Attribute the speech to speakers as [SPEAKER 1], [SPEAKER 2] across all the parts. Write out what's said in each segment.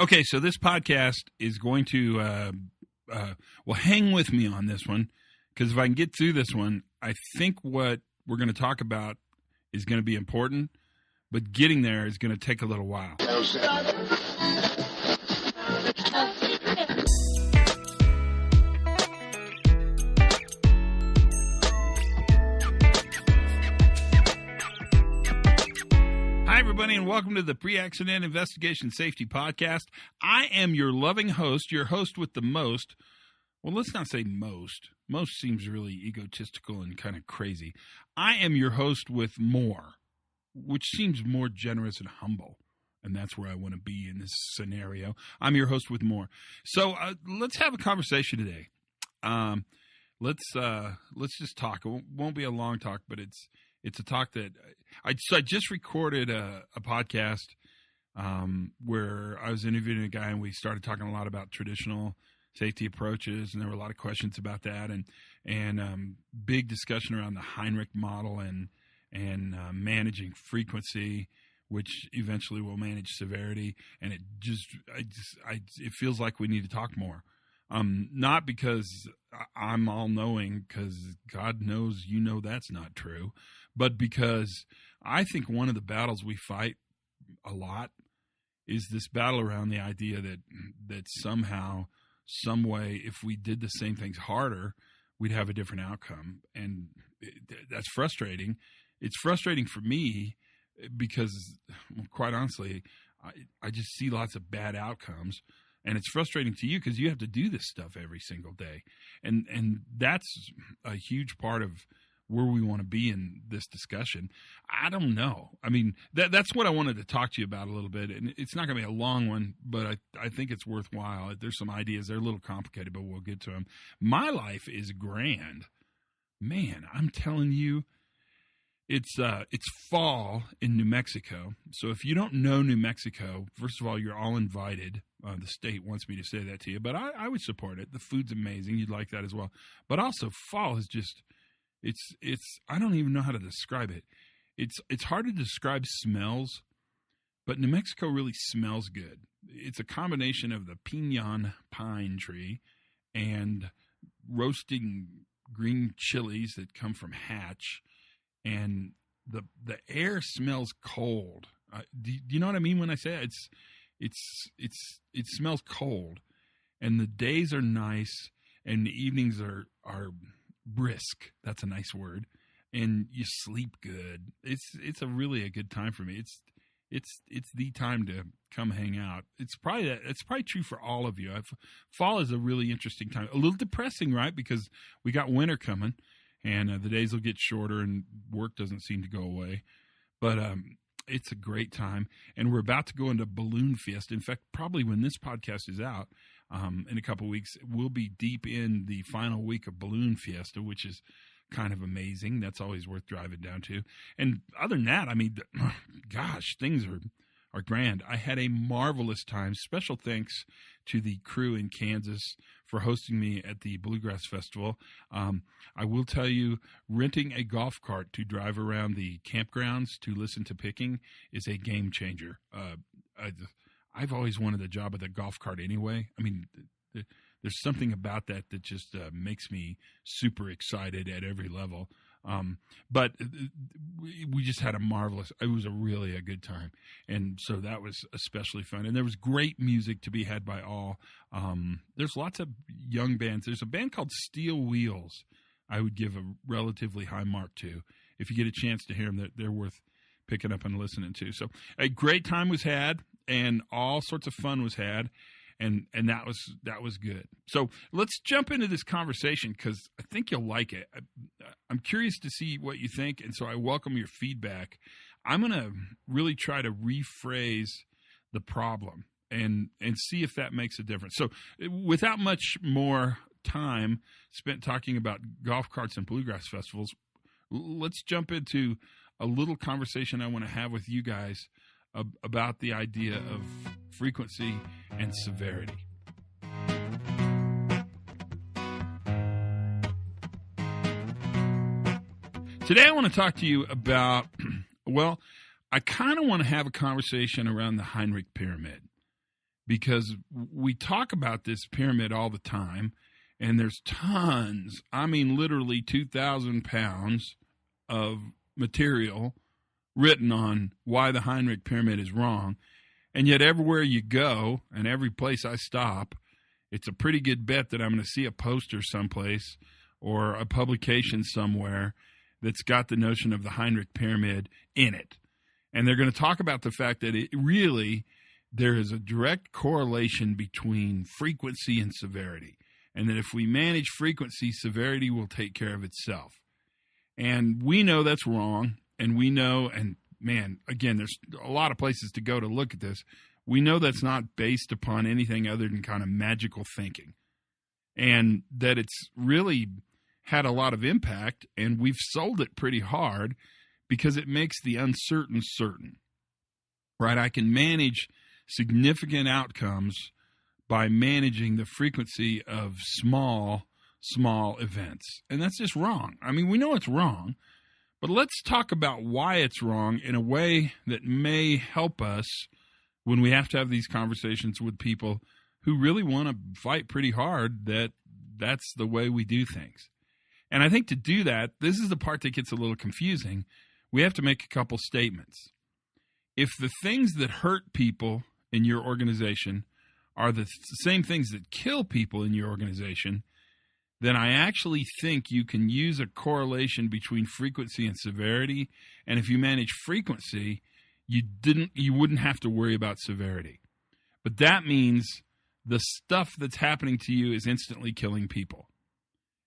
[SPEAKER 1] Okay, so this podcast is going to, hang with me on this one, because if I can get through this one, I think what we're going to talk about is going to be important, but getting there is going to take a little while. Everybody, and welcome to the Pre-Accident Investigation Safety Podcast. I am your loving host, your host with the most. Well, let's not say most. Most seems really egotistical and kind of crazy. I am your host with more, which seems more generous and humble. And that's where I want to be in this scenario. I'm your host with more. So let's have a conversation today. Let's just talk. It won't be a long talk, but it's a talk that I just recorded a podcast where I was interviewing a guy, and we started talking a lot about traditional safety approaches, and there were a lot of questions about that, and big discussion around the Heinrich model and managing frequency, which eventually will manage severity. And it feels like we need to talk more. Not because I'm all-knowing, because God knows that's not true, but because I think one of the battles we fight a lot is this battle around the idea that somehow, some way, if we did the same things harder, we'd have a different outcome. And that's frustrating. It's frustrating for me because, quite honestly, I just see lots of bad outcomes. And it's frustrating to you because you have to do this stuff every single day. And that's a huge part of where we want to be in this discussion. I don't know. I mean, that's what I wanted to talk to you about a little bit. And it's not going to be a long one, but I think it's worthwhile. There's some ideas. They're a little complicated, but we'll get to them. My life is grand. Man, I'm telling you, it's fall in New Mexico. So if you don't know New Mexico, first of all, you're all invited. The state wants me to say that to you, but I would support it. The food's amazing. You'd like that as well. But also, fall is just, it's I don't even know how to describe it. It's hard to describe smells, but New Mexico really smells good. It's a combination of the piñon pine tree and roasting green chilies that come from Hatch. And the air smells cold. Do you know what I mean when I say it? It smells cold, and the days are nice, and the evenings are brisk. That's a nice word, and you sleep good. It's really a good time for me. It's the time to come hang out. It's probably true for all of you. Fall is a really interesting time. A little depressing, right? Because we got winter coming. And the days will get shorter, and work doesn't seem to go away. But it's a great time, and we're about to go into Balloon Fiesta. In fact, probably when this podcast is out in a couple of weeks, we'll be deep in the final week of Balloon Fiesta, which is kind of amazing. That's always worth driving down to. And other than that, I mean, gosh, things are grand. I had a marvelous time. Special thanks to the crew in Kansas for hosting me at the Bluegrass Festival. I will tell you, renting a golf cart to drive around the campgrounds to listen to picking is a game changer. I've always wanted the job of the golf cart anyway. I mean, there's something about that just makes me super excited at every level. But we just had it was really a good time. And so that was especially fun. And there was great music to be had by all. There's lots of young bands. There's a band called Steel Wheels I would give a relatively high mark to. If you get a chance to hear them, they're worth picking up and listening to. So a great time was had, and all sorts of fun was had. And that was good. So let's jump into this conversation because I think you'll like it. I'm curious to see what you think, and so I welcome your feedback. I'm going to really try to rephrase the problem and see if that makes a difference. So without much more time spent talking about golf carts and bluegrass festivals, let's jump into a little conversation I want to have with you guys about the idea of frequency and severity. Today I want to talk to you about, I kind of want to have a conversation around the Heinrichs Pyramid, because we talk about this pyramid all the time, and there's tons, I mean literally 2,000 pounds of material written on why the Heinrich Pyramid is wrong. And yet everywhere you go and every place I stop, it's a pretty good bet that I'm going to see a poster someplace or a publication somewhere that's got the notion of the Heinrich Pyramid in it. And they're going to talk about the fact that there is a direct correlation between frequency and severity. And that if we manage frequency, severity will take care of itself. And we know that's wrong. And we know, and man, again, there's a lot of places to go to look at this. We know that's not based upon anything other than kind of magical thinking. And that it's really had a lot of impact, and we've sold it pretty hard because it makes the uncertain certain, right? I can manage significant outcomes by managing the frequency of small events. And that's just wrong. I mean, we know it's wrong, but let's talk about why it's wrong in a way that may help us when we have to have these conversations with people who really want to fight pretty hard that that's the way we do things. And I think to do that, this is the part that gets a little confusing. We have to make a couple statements. If the things that hurt people in your organization are the same things that kill people in your organization, then I actually think you can use a correlation between frequency and severity. And if you manage frequency, you wouldn't have to worry about severity. But that means the stuff that's happening to you is instantly killing people.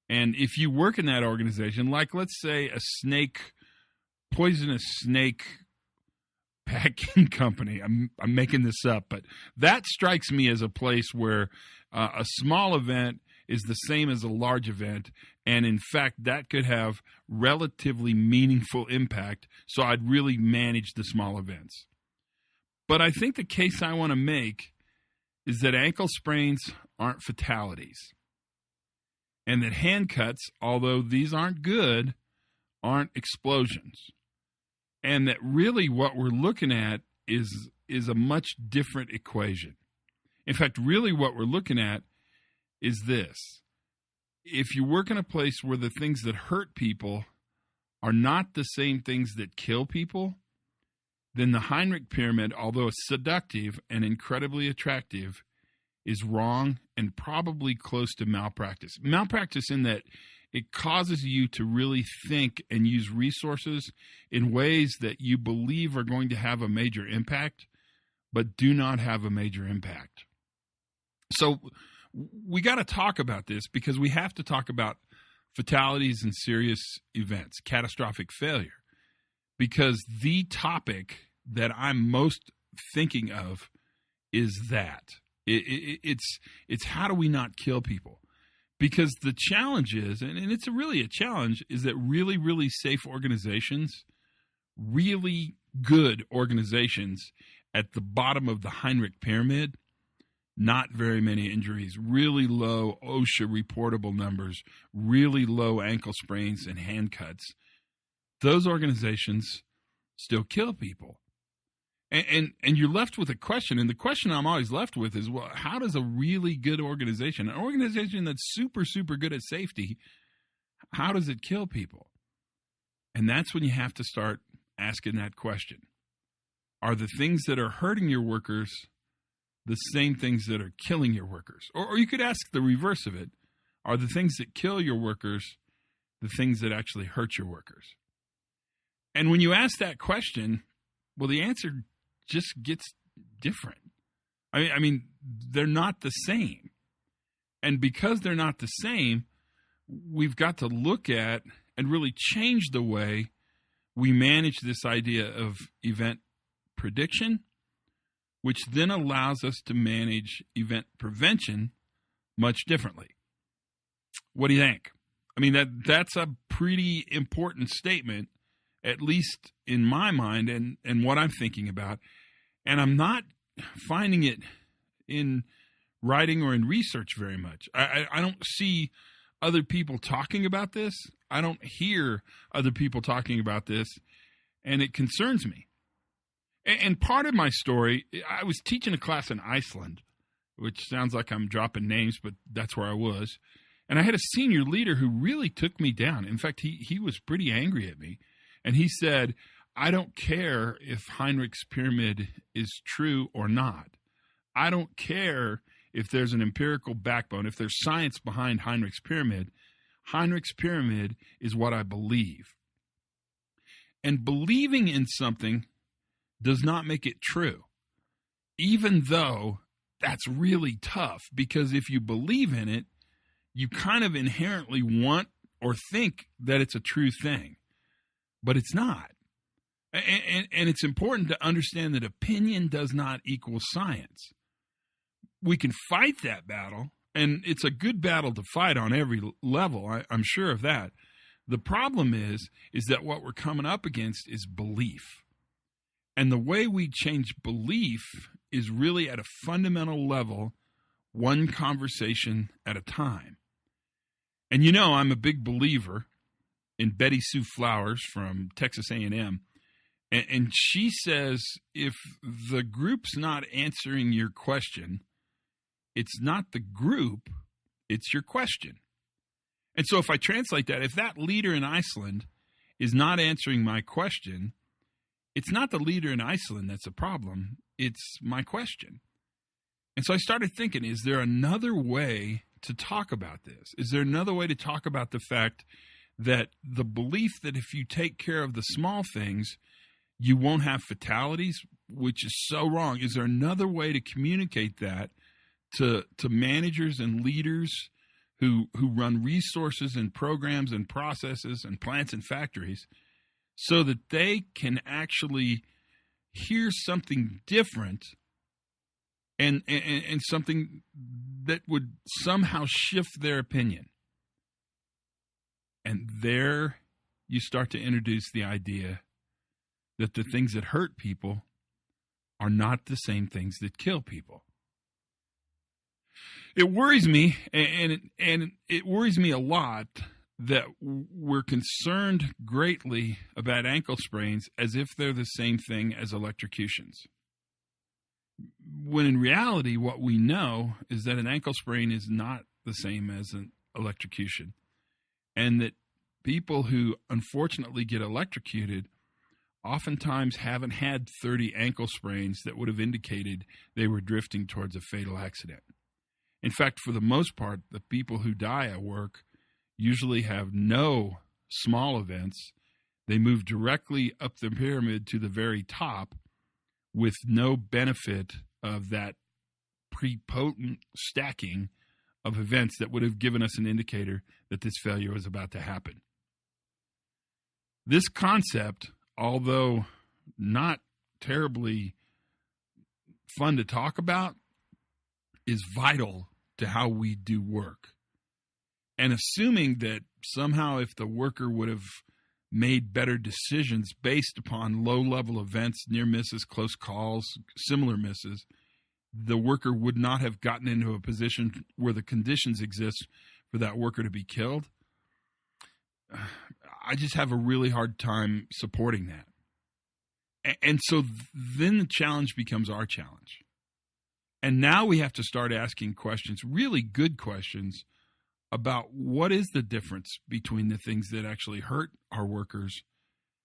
[SPEAKER 1] And if you work in that organization, like let's say a poisonous snake packing company, I'm making this up, but that strikes me as a place where a small event is the same as a large event. And in fact, that could have relatively meaningful impact. So I'd really manage the small events. But I think the case I want to make is that ankle sprains aren't fatalities. And that hand cuts, although these aren't good, aren't explosions. And that really what we're looking at is a much different equation. In fact, really what we're looking at is this. If you work in a place where the things that hurt people are not the same things that kill people, then the Heinrich Pyramid, although seductive and incredibly attractive, is wrong and probably close to malpractice. Malpractice in that it causes you to really think and use resources in ways that you believe are going to have a major impact, but do not have a major impact. So we got to talk about this because we have to talk about fatalities and serious events, catastrophic failure, because the topic that I'm most thinking of is that. It's how do we not kill people? Because the challenge is, and it's really a challenge, is that really, really safe organizations, really good organizations at the bottom of the Heinrich Pyramid, not very many injuries, really low OSHA reportable numbers, really low ankle sprains and hand cuts. Those organizations still kill people. And you're left with a question, and the question I'm always left with is, well, how does a really good organization, an organization that's super, super good at safety, how does it kill people? And that's when you have to start asking that question. Are the things that are hurting your workers the same things that are killing your workers? Or you could ask the reverse of it. Are the things that kill your workers the things that actually hurt your workers? And when you ask that question, well, the answer just gets different. I mean, they're not the same. And because they're not the same, we've got to look at and really change the way we manage this idea of event prediction, which then allows us to manage event prevention much differently. What do you think? I mean, that's a pretty important statement, at least in my mind and what I'm thinking about. And I'm not finding it in writing or in research very much. I don't see other people talking about this. I don't hear other people talking about this, and it concerns me. And part of my story, I was teaching a class in Iceland, which sounds like I'm dropping names, but that's where I was. And I had a senior leader who really took me down. In fact, he was pretty angry at me. And he said, I don't care if Heinrichs Pyramid is true or not. I don't care if there's an empirical backbone, if there's science behind Heinrichs Pyramid. Heinrichs Pyramid is what I believe. And believing in something does not make it true, even though that's really tough, because if you believe in it, you kind of inherently want or think that it's a true thing, but it's not. And it's important to understand that opinion does not equal science. We can fight that battle, and it's a good battle to fight on every level. I'm sure of that. The problem is that what we're coming up against is belief. And the way we change belief is really at a fundamental level, one conversation at a time. And I'm a big believer in Betty Sue Flowers from Texas A&M. And she says, if the group's not answering your question, it's not the group, it's your question. And so if I translate that, if that leader in Iceland is not answering my question, it's not the leader in Iceland that's a problem, it's my question. And so I started thinking, is there another way to talk about this? Is there another way to talk about the fact that the belief that if you take care of the small things, you won't have fatalities, which is so wrong? Is there another way to communicate that to managers and leaders who run resources and programs and processes and plants and factories so that they can actually hear something different and something that would somehow shift their opinion? And there you start to introduce the idea that the things that hurt people are not the same things that kill people. It worries me, and it worries me a lot that we're concerned greatly about ankle sprains as if they're the same thing as electrocutions. When in reality, what we know is that an ankle sprain is not the same as an electrocution, and that people who unfortunately get electrocuted oftentimes haven't had 30 ankle sprains that would have indicated they were drifting towards a fatal accident. In fact, for the most part, the people who die at work usually have no small events. They move directly up the pyramid to the very top with no benefit of that prepotent stacking of events that would have given us an indicator that this failure was about to happen. This concept, although not terribly fun to talk about, is vital to how we do work. And assuming that somehow if the worker would have made better decisions based upon low-level events, near misses, close calls, similar misses, the worker would not have gotten into a position where the conditions exist for that worker to be killed, I just have a really hard time supporting that. And so then the challenge becomes our challenge. And now we have to start asking questions, really good questions, about what is the difference between the things that actually hurt our workers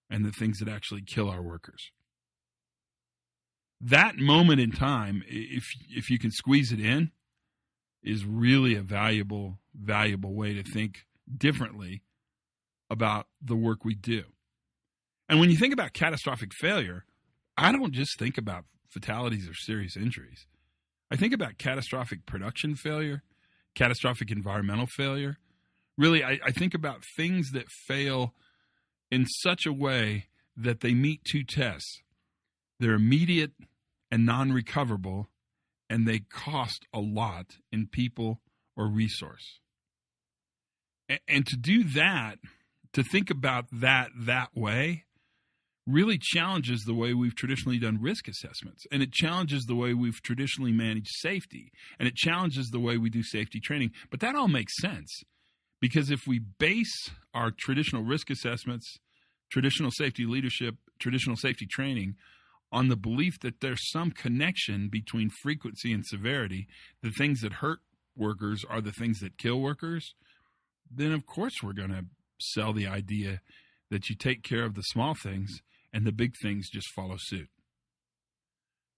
[SPEAKER 1] and the things that actually kill our workers. That moment in time, if you can squeeze it in, is really a valuable way to think differently about the work we do. And when you think about catastrophic failure, I don't just think about fatalities or serious injuries. I think about catastrophic production failure, catastrophic environmental failure. Really, I think about things that fail in such a way that they meet two tests. They're immediate and non-recoverable, and they cost a lot in people or resource. And to do that, to think about that way, really challenges the way we've traditionally done risk assessments. And it challenges the way we've traditionally managed safety. And it challenges the way we do safety training. But that all makes sense, because if we base our traditional risk assessments, traditional safety leadership, traditional safety training on the belief that there's some connection between frequency and severity, the things that hurt workers are the things that kill workers, then of course we're going to sell the idea that you take care of the small things and the big things just follow suit.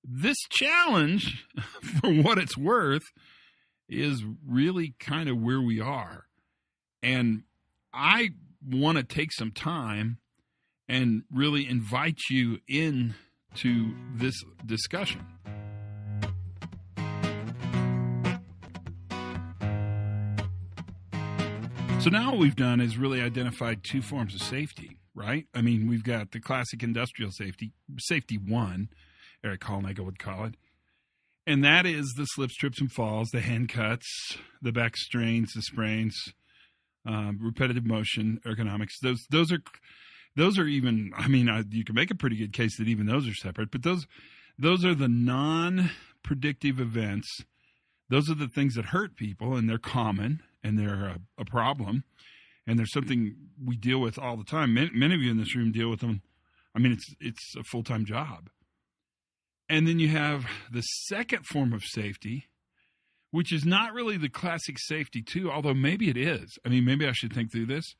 [SPEAKER 1] This challenge, for what it's worth, is really kind of where we are. And I want to take some time and really invite you in to this discussion. So now what we've done is really identified two forms of safety, right? I mean, we've got the classic industrial safety, safety one, Eric Hollnagel would call it. And that is the slips, trips, and falls, the hand cuts, the back strains, the sprains, repetitive motion, ergonomics. Those are even, I mean, you can make a pretty good case that even those are separate, but those are the non-predictive events. Those are the things that hurt people, and they're common, and they're a problem, and they're something we deal with all the time. Many of you in this room deal with them. I mean, it's a full-time job. And then you have the second form of safety, which is not really the classic safety too, although maybe it is. I mean, maybe I should think through this.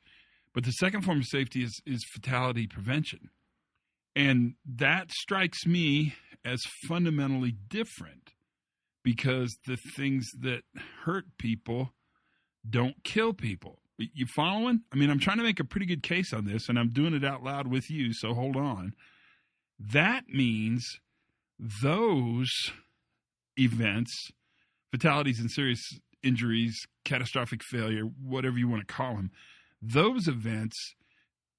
[SPEAKER 1] But the second form of safety is fatality prevention. And that strikes me as fundamentally different because the things that hurt people don't kill people. You following? I mean, I'm trying to make a pretty good case on this, and I'm doing it out loud with you, so hold on. That means those events, fatalities and serious injuries, catastrophic failure, whatever you want to call them, those events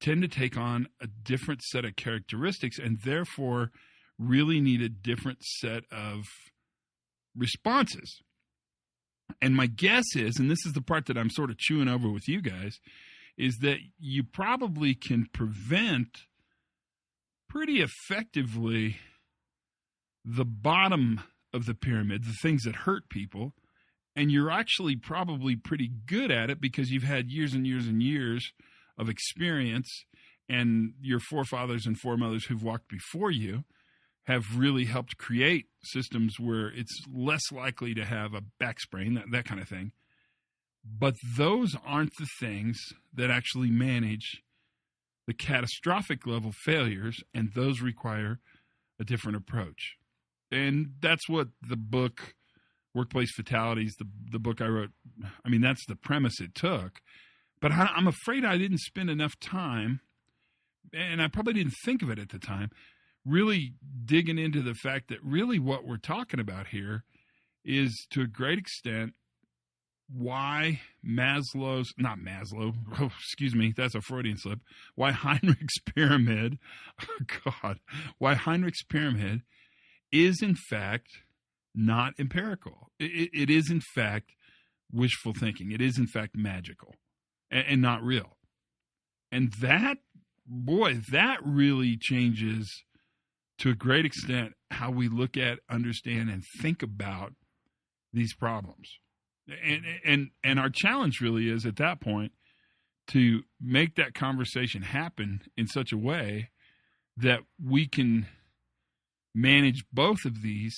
[SPEAKER 1] tend to take on a different set of characteristics and therefore really need a different set of responses. And my guess is, and this is the part that I'm sort of chewing over with you guys, is that you probably can prevent pretty effectively the bottom of the pyramid, the things that hurt people, and you're actually probably pretty good at it because you've had years and years and years of experience, and your forefathers and foremothers who've walked before you have really helped create systems where it's less likely to have a back sprain, that kind of thing. But those aren't the things that actually manage the catastrophic level failures, and those require a different approach. And that's what the book, Workplace Fatalities, the book I wrote, I mean, that's the premise it took. But I'm afraid I didn't spend enough time, and I probably didn't think of it at the time, really digging into the fact that really what we're talking about here is, to a great extent, why Maslow's, not Maslow, oh, excuse me, that's a Freudian slip, why Heinrichs Pyramid, oh God, why Heinrichs Pyramid is in fact not empirical. It is in fact wishful thinking. It is in fact magical and not real. And that, boy, that really changes to a great extent how we look at, understand, and think about these problems. And our challenge really is at that point to make that conversation happen in such a way that we can manage both of these,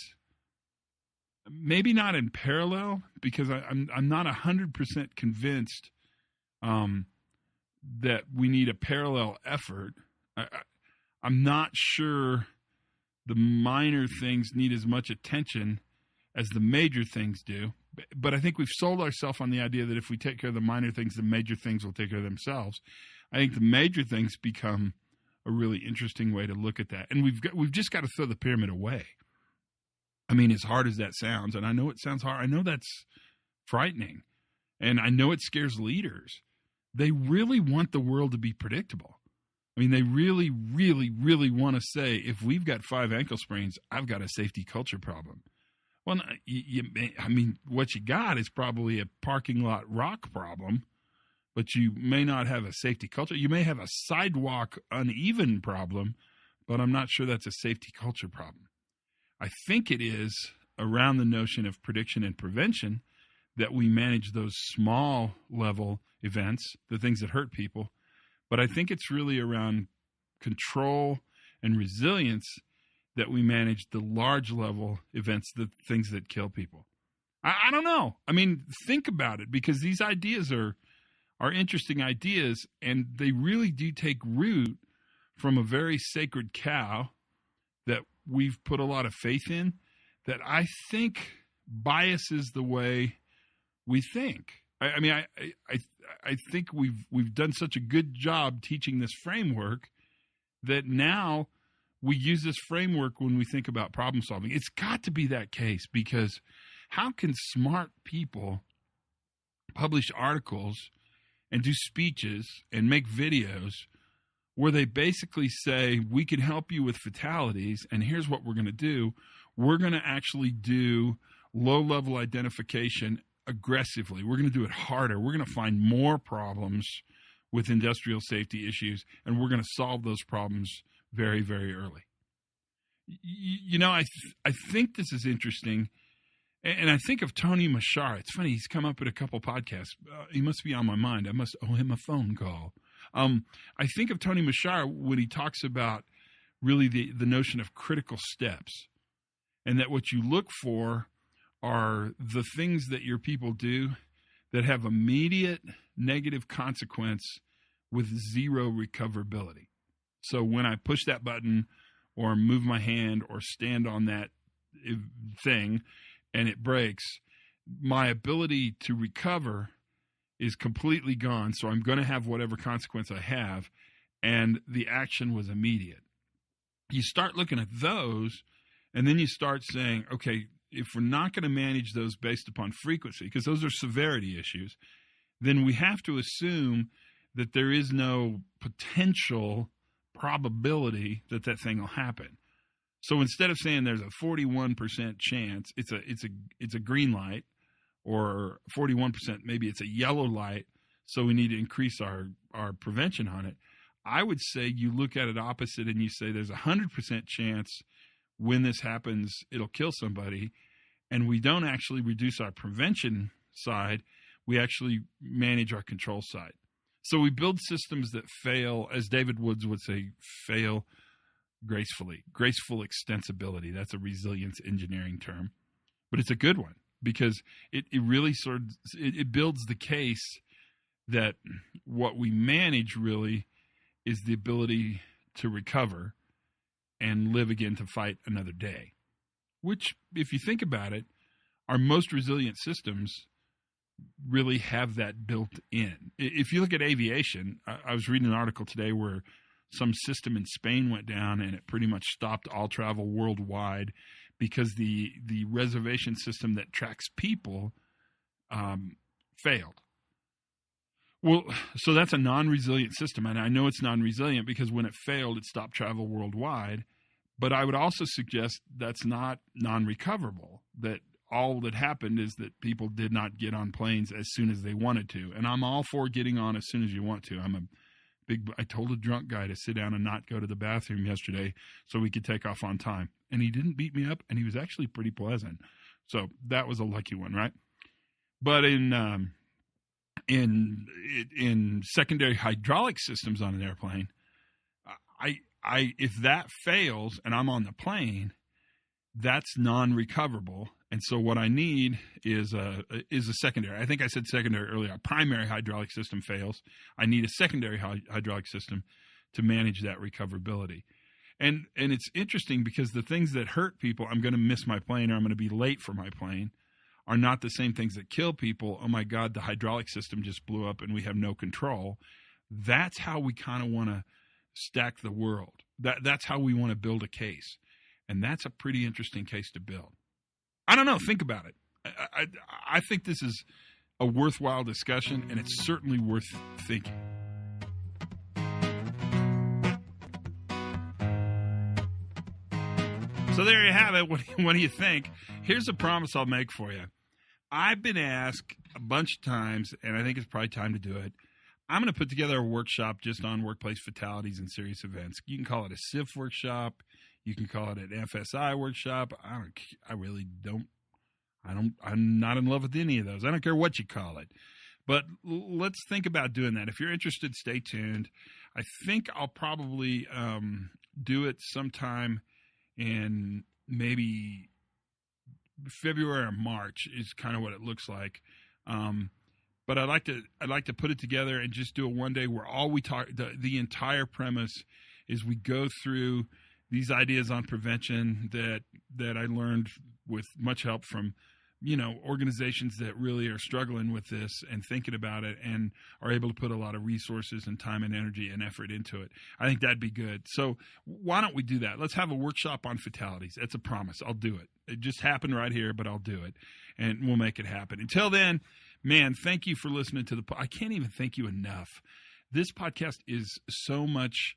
[SPEAKER 1] maybe not in parallel, because I'm not 100% convinced that we need a parallel effort. I'm not sure the minor things need as much attention as the major things do. But I think we've sold ourselves on the idea that if we take care of the minor things, the major things will take care of themselves. I think the major things become a really interesting way to look at that. And we've just got to throw the pyramid away. I mean, as hard as that sounds, and I know it sounds hard, I know that's frightening, and I know it scares leaders. They really want the world to be predictable. I mean, they really, really, really want to say, if we've got 5 ankle sprains, I've got a safety culture problem. Well, I mean, what you got is probably a parking lot rock problem, but you may not have a safety culture. You may have a sidewalk uneven problem, but I'm not sure that's a safety culture problem. I think it is around the notion of prediction and prevention that we manage those small level events, the things that hurt people. But I think it's really around control and resilience that we manage the large level events, the things that kill people? I don't know. I mean, think about it, because these ideas are interesting ideas, and they really do take root from a very sacred cow that we've put a lot of faith in, that I think biases the way we think. I mean, I think we've done such a good job teaching this framework that now we use this framework when we think about problem solving. It's got to be that case, because how can smart people publish articles and do speeches and make videos where they basically say, we can help you with fatalities, and here's what we're going to do. We're going to actually do low-level identification aggressively. We're going to do it harder. We're going to find more problems with industrial safety issues, and we're going to solve those problems very, very early. You know, I think this is interesting, and I think of Tony Mashar. It's funny, he's come up at a couple podcasts. He must be on my mind. I must owe him a phone call. I think of Tony Mashar when he talks about really the notion of critical steps, and that what you look for are the things that your people do that have immediate negative consequence with zero recoverability. So when I push that button or move my hand or stand on that thing and it breaks, my ability to recover is completely gone. So I'm going to have whatever consequence I have, and the action was immediate. You start looking at those, and then you start saying, okay, if we're not going to manage those based upon frequency, because those are severity issues, then we have to assume that there is no potential probability that that thing will happen. So instead of saying there's a 41% chance, it's a green light, or 41%, maybe it's a yellow light, so we need to increase our prevention on it. I would say you look at it opposite and you say there's a 100% chance when this happens, it'll kill somebody, and we don't actually reduce our prevention side, we actually manage our control side. So we build systems that fail, as David Woods would say, fail gracefully. Graceful extensibility. That's a resilience engineering term, but it's a good one, because it really it builds the case that what we manage really is the ability to recover and live again to fight another day, which, if you think about it, our most resilient systems really have that built in. If you look at aviation, I was reading an article today where some system in Spain went down and it pretty much stopped all travel worldwide because the reservation system that tracks people failed. Well, so that's a non-resilient system, and I know it's non-resilient because when it failed, it stopped travel worldwide. But I would also suggest that's not non-recoverable, that all that happened is that people did not get on planes as soon as they wanted to. And I'm all for getting on as soon as you want to. I told a drunk guy to sit down and not go to the bathroom yesterday so we could take off on time. And he didn't beat me up, and he was actually pretty pleasant. So that was a lucky one, right? But in secondary hydraulic systems on an airplane, if that fails and I'm on the plane, that's non-recoverable. And so what I need is a secondary. I think I said secondary earlier. A primary hydraulic system fails. I need a secondary hydraulic system to manage that recoverability. And it's interesting because the things that hurt people, I'm going to miss my plane or I'm going to be late for my plane, are not the same things that kill people. Oh my God, the hydraulic system just blew up and we have no control. That's how we kind of want to stack the world. That's how we want to build a case. And that's a pretty interesting case to build. I don't know. Think about it. I think this is a worthwhile discussion, and it's certainly worth thinking. So there you have it. What do you think? Here's a promise I'll make for you. I've been asked a bunch of times, and I think it's probably time to do it. I'm going to put together a workshop just on workplace fatalities and serious events. You can call it a SIF workshop. You can call it an FSI workshop. I'm not in love with any of those. I don't care what you call it. But let's think about doing that. If you're interested, stay tuned. I think I'll probably do it sometime in maybe February or March is kind of what it looks like. But I'd like to put it together and just do a one day where all we talk, the entire premise is we go through these ideas on prevention that I learned with much help from, organizations that really are struggling with this and thinking about it and are able to put a lot of resources and time and energy and effort into it. I think that'd be good. So why don't we do that? Let's have a workshop on fatalities. That's a promise. I'll do it. It just happened right here, but I'll do it, and we'll make it happen. Until then, man, thank you for listening to I can't even thank you enough. This podcast is so much,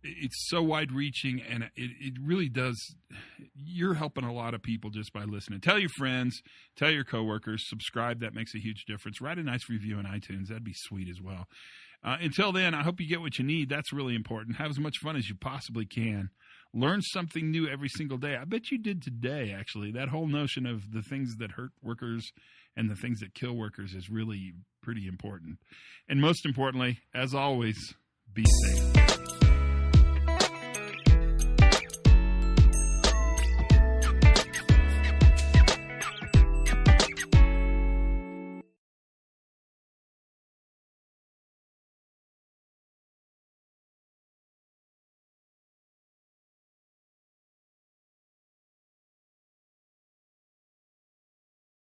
[SPEAKER 1] it's so wide-reaching, and it really does. You're helping a lot of people just by listening. Tell your friends, tell your coworkers, subscribe. That makes a huge difference. Write a nice review on iTunes. That'd be sweet as well. Until then, I hope you get what you need. That's really important. Have as much fun as you possibly can. Learn something new every single day. I bet you did today, actually. That whole notion of the things that hurt workers and the things that kill workers is really pretty important. And most importantly, as always, be safe.